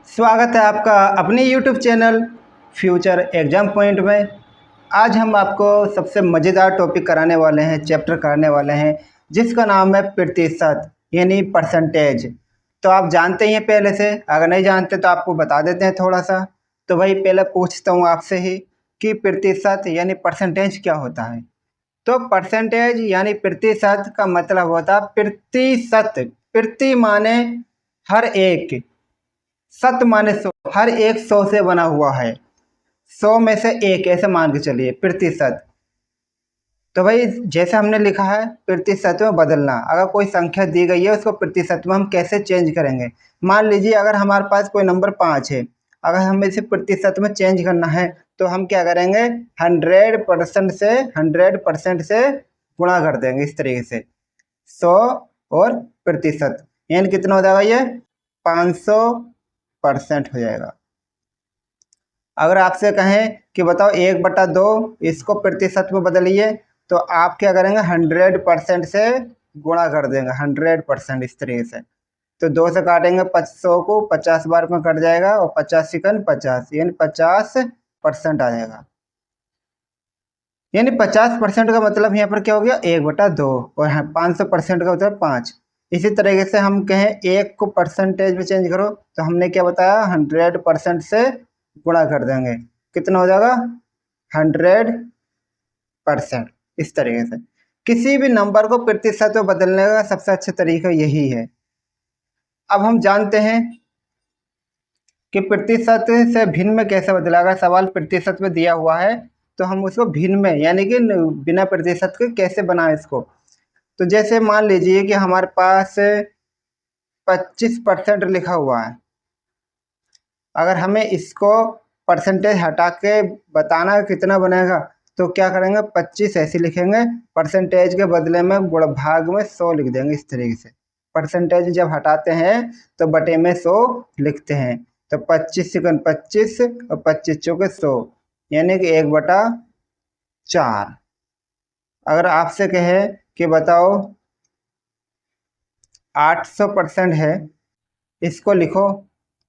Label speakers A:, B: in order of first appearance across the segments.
A: स्वागत है आपका अपने YouTube channel future exam point में। आज हम आपको सबसे मज़ेदार टॉपिक कराने वाले हैं, चैप्टर कराने वाले हैं, जिसका नाम है प्रतिशत यानी परसेंटेज। तो आप जानते ही हैं पहले से, अगर नहीं जानते तो आपको बता देते हैं थोड़ा सा। तो भाई पहले पूछता हूँ आपसे ही कि प्रतिशत यानी परसेंटेज क्या होता है। तो परसेंटेज यानी प्रतिशत का मतलब होता है प्रतिशत। प्रति माने हर एक, शत माने 100, हर एक 100 से बना हुआ है। 100 में से एक ऐसे मान के चलिए प्रतिशत। तो भाई जैसे हमने लिखा है प्रतिशत में बदलना, अगर कोई संख्या दी गई है उसको प्रतिशत में हम कैसे चेंज करेंगे। मान लीजिए अगर हमारे पास कोई नंबर 5 है, अगर हमें इसे प्रतिशत में चेंज करना है तो हम क्या करेंगे, 100% से गुणा कर देंगे इस तरीके से। 100 और प्रतिशत यानी कितना हो जाएगा, ये 500% हो जाएगा। अगर आपसे कहें कि बताओ 1/2 इसको प्रतिशत में बदलिए, तो आप क्या करेंगे, 100% से गुणा कर देंगे, 100% इस तरीके से। तो 2 से काटेंगे 500 को, 50 बार में कट जाएगा और 50 सेकंड 50 यानी 50% आ जाएगा। यानी 50% का मतलब यहाँ पर क्या हो गया, 1/2 और 500% का मतलब 5। इसी तरीके से हम कहें 1 को परसेंटेज में चेंज करो, तो हमने क्या बताया, 100% से गुणा कर देंगे, कितना हो जाएगा 100%। इस तरीके से किसी भी नंबर को प्रतिशत में बदलने का सबसे अच्छा तरीका यही है। अब हम जानते हैं कि प्रतिशत से भिन्न में कैसे बदला। अगर सवाल प्रतिशत में दिया हुआ है तो हम उसको भिन्न में यानी कि बिना प्रतिशत के कैसे बनाएं इसको। तो जैसे मान लीजिए कि हमारे पास 25% लिखा हुआ है, अगर हमें इसको परसेंटेज हटा के बताना कितना बनेगा, तो क्या करेंगे, 25 ऐसे लिखेंगे, परसेंटेज के बदले में गुण भाग में 100 लिख देंगे इस तरीके से। परसेंटेज जब हटाते हैं तो बटे में 100 लिखते हैं। तो 25 सेकंड 25 और 25 चौके 100 यानी कि 1/4। अगर आपसे कहे कि बताओ 800% है, इसको लिखो,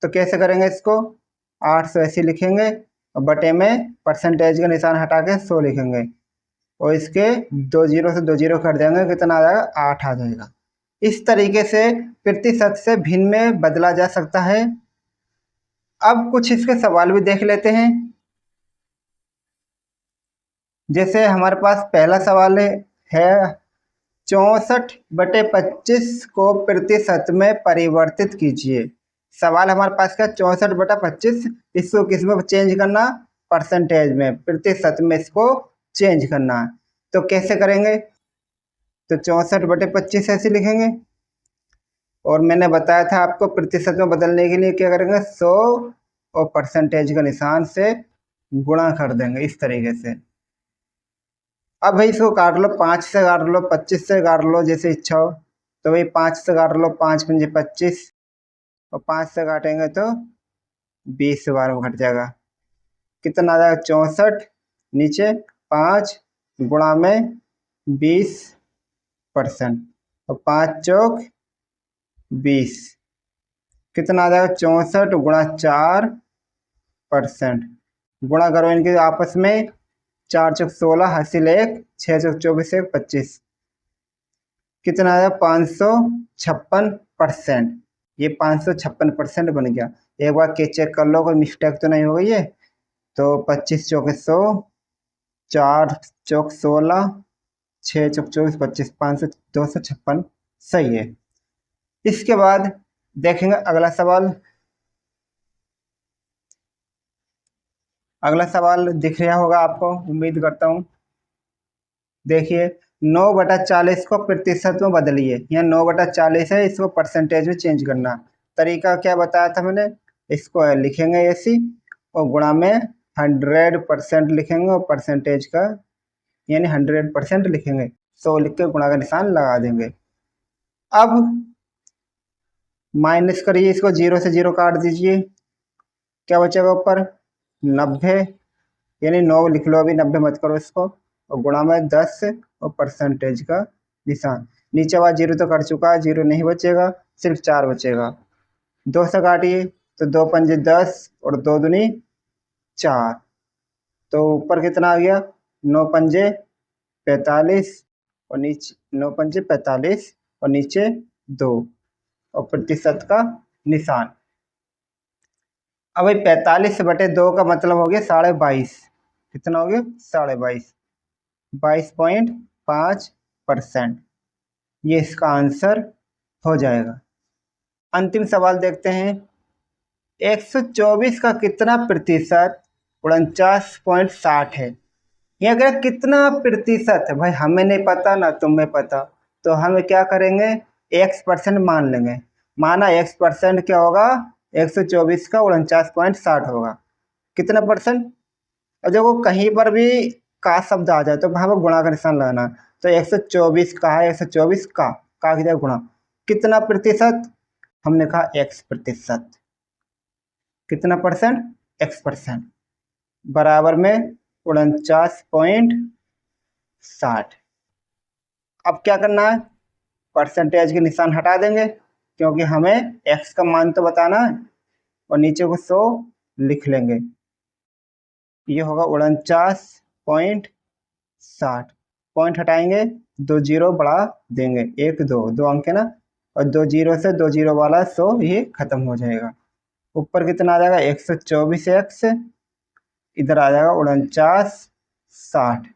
A: तो कैसे करेंगे, इसको 800 ऐसे लिखेंगे और बटे में परसेंटेज का निशान हटा के 100 लिखेंगे और इसके 2 जीरो से 2 जीरो कर देंगे, कितना आ जाएगा, 8 आ जाएगा। इस तरीके से प्रतिशत से भिन्न में बदला जा सकता है। अब कुछ इसके सवाल भी देख लेते हैं। जैसे हमारे पास पहला सवाल है 64/25 को प्रतिशत में परिवर्तित कीजिए। सवाल हमारे पास का 64/25, इसको किस में चेंज करना, परसेंटेज में, प्रतिशत में इसको चेंज करना। तो कैसे करेंगे, तो 64/25 ऐसे लिखेंगे और मैंने बताया था आपको प्रतिशत में बदलने के लिए क्या करेंगे, 100 और परसेंटेज का निशान से गुणा कर देंगे इस तरीके से। अब भाई इसको काट लो, 5 से काट लो, 25 से काट लो, जैसे इच्छा हो। तो भाई 5 से काट लो, 5 पंजे 25 और 5 से काटेंगे तो 20 बार में घट जाएगा, कितना आ जाएगा 64, नीचे 5 गुणा में 20% और 5 चौक 20, कितना आ जाएगा 64 गुणा 4%। गुणा करो इनके आपस में, 4 चौक 16, हासिल 1, 6 चौक 24, 1 25, कितना आया 556%। ये 556% बन गया। एक बार के चेक कर लो कोई मिस्टेक तो नहीं हो गई है। तो 25 चौके 100, 4 चौक 16, 6 चौक 24, 25, 256 सही है। इसके बाद देखेंगे अगला सवाल। अगला सवाल दिख रहा होगा आपको, उम्मीद करता हूँ। देखिए 9/40 को प्रतिशत में बदलिए। यहाँ 9/40 है, इसको परसेंटेज में चेंज करना। तरीका क्या बताया था मैंने, इसको लिखेंगे ऐसी और गुणा में 100% लिखेंगे और परसेंटेज का यानी 100% लिखेंगे, 100 लिख के गुणा का निशान लगा देंगे। अब माइनस करिए, इसको 0 से 0 काट दीजिए, क्या बचेगा ऊपर 90, यानी 9 लिख लो, अभी 90 मत करो इसको, और गुणा में 10 और परसेंटेज का निशान। नीचे वाला 0 तो कट चुका है, 0 नहीं बचेगा, सिर्फ 4 बचेगा। 2 से काटिए, तो 2 पंजे 10 और 2 दूनी 4। तो ऊपर कितना आ गया, 9 पंजे 45 और नीचे 9 पंजे 45 और नीचे 2 और प्रतिशत का निशान। अब भाई 45/2 का मतलब हो गया 22.5। कितना हो गया, 22.5, 22.5%। ये इसका आंसर हो जाएगा। अंतिम सवाल देखते हैं, 124 का कितना प्रतिशत 49.60 है। ये अगर कितना प्रतिशत है भाई, हमें नहीं पता ना तुम्हें पता, तो हम क्या करेंगे, x% मान लेंगे। माना x% क्या होगा, 124 का 49.60 होगा। कितना परसेंट, और देखो कहीं पर भी का शब्द आ जाए तो वहाँ पर गुणा का निशान लगाना। तो 124 का है, 124 का किधर गुणा, कितना प्रतिशत, हमने कहा x%। कितना परसेंट, x%, बराबर में 49.60। अब क्या करना है, परसेंटेज के निशान हटा देंगे क्योंकि हमें x का मान तो बताना है, और नीचे को 100 लिख लेंगे। ये होगा 49.60। पॉइंट हटाएंगे, 2 जीरो बढ़ा देंगे, 1 2 अंक है ना, और 2 जीरो से 2 जीरो वाला 100 ये खत्म हो जाएगा। ऊपर कितना आ जाएगा, 124x, इधर आ जाएगा 49.60।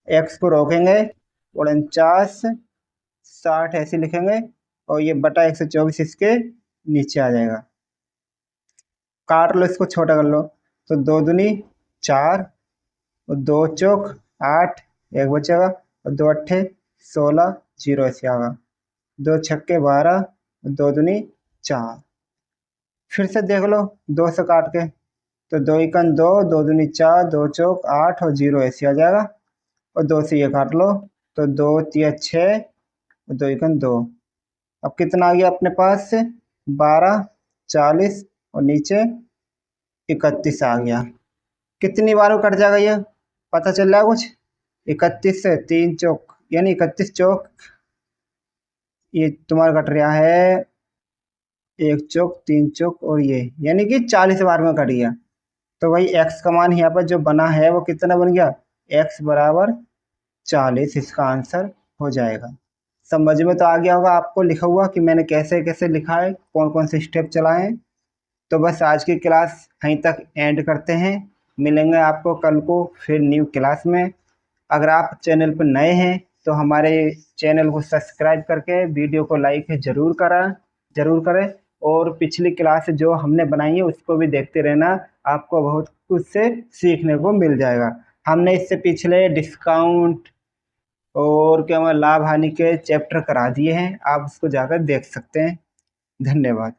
A: x को रोकेंगे, 49.60 ऐसे लिखेंगे, और ये बटा 124 इसके नीचे आ जाएगा। काट लो, इसको छोटा कर लो, तो 2 दूनी 4 और 2 चौक 8, एक बचेगा, और 2 अट्ठे 16, 0 ऐसे आएगा। 2 छक्के 12 और 2 दूनी 4। फिर से देख लो 2 से काट के, तो 2 एकन 2, 2 दूनी 4, 2 चौक 8 और 0 ऐसे आ जाएगा। और 2 से ये काट लो, तो 2 तिया 6 और 2 एकन 2। अब कितना आ गया अपने पास से, 12, 40 और नीचे 31 आ गया। कितनी बार कट जाएगा ये पता चल रहा है कुछ, 31 से 3 चौक यानी 31 चौक, ये तुम्हारा कट रहा है 1 चौक 3 चौक और ये, यानी कि 40 बार में कट गया। तो भाई x का मान यहाँ पर जो बना है वो कितना बन गया, x बराबर 40 इसका आंसर हो जाएगा। समझ में तो आ गया होगा आपको लिखा हुआ कि मैंने कैसे कैसे लिखा है, कौन कौन से स्टेप चलाए हैं। तो बस आज की क्लास यहीं तक एंड करते हैं, मिलेंगे आपको कल को फिर न्यू क्लास में। अगर आप चैनल पर नए हैं तो हमारे चैनल को सब्सक्राइब करके वीडियो को लाइक ज़रूर करें, और पिछली क्लास जो हमने बनाई है उसको भी देखते रहना, आपको बहुत कुछ से सीखने को मिल जाएगा। हमने इससे पिछले डिस्काउंट और क्या लाभ हानि के चैप्टर करा दिए हैं, आप उसको जाकर देख सकते हैं। धन्यवाद।